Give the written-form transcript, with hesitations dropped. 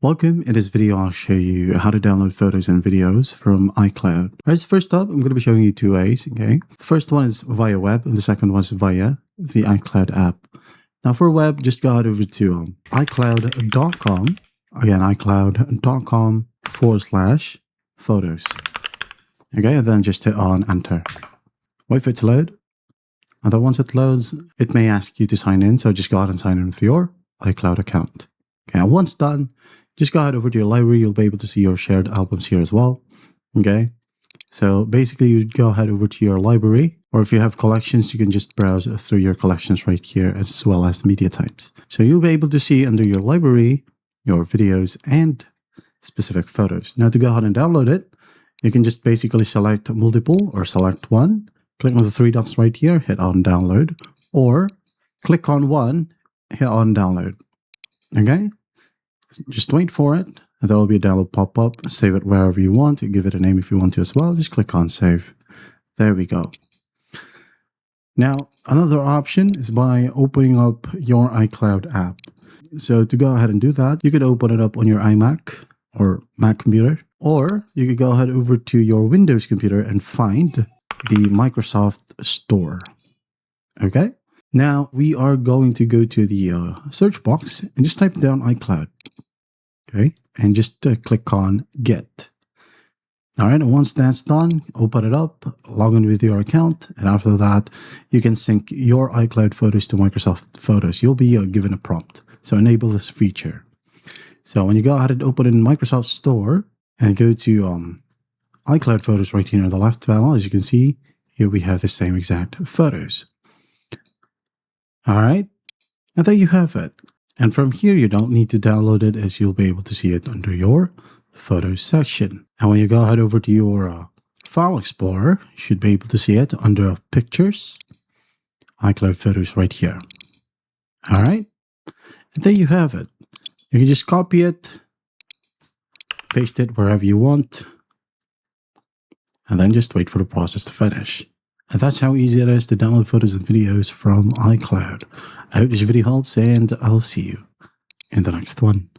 Welcome. In this video, I'll show you how to download photos and videos from iCloud. Alright, so first up, I'm going to be showing you two ways, okay? The first one is via web, and the second one is via the iCloud app. Now for web, just go out over to iCloud.com. Again, iCloud.com/photos. Okay, and then just hit on enter. Wait for it to load. And then once it loads, it may ask you to sign in, so just go ahead and sign in with your iCloud account. Okay, and once done, just go ahead over to your library. You'll be able to see your shared albums here as well. Okay, so basically you go ahead over to your library, or if you have collections, you can just browse through your collections right here, as well as the media types. So you'll be able to see under your library, your videos and specific photos. Now to go ahead and download it, you can just basically select multiple or select one, click on the three dots right here, hit on download, or click on one, hit on download. Okay, just wait for it, and there will be a download pop-up. Save it wherever you want. You give it a name if you want to as well. Just click on save. There we go. Now, another option is by opening up your iCloud app. So to go ahead and do that, you could open it up on your iMac or Mac computer, or you could go ahead over to your Windows computer and find the Microsoft Store. Okay. Now we are going to go to the search box and just type down iCloud. Okay, and just click on Get. All right, and once that's done, open it up, log in with your account, and after that, you can sync your iCloud photos to Microsoft Photos. You'll be given a prompt, so enable this feature. So when you go ahead and open in Microsoft Store and go to iCloud Photos right here on the left panel, as you can see, here we have the same exact photos. All right, and there you have it. And from here, you don't need to download it, as you'll be able to see it under your Photos section. And when you go ahead over to your File Explorer, you should be able to see it under Pictures, iCloud Photos right here. All right, and there you have it. You can just copy it, paste it wherever you want, and then just wait for the process to finish. And that's how easy it is to download photos and videos from iCloud. I hope this video helps, and I'll see you in the next one.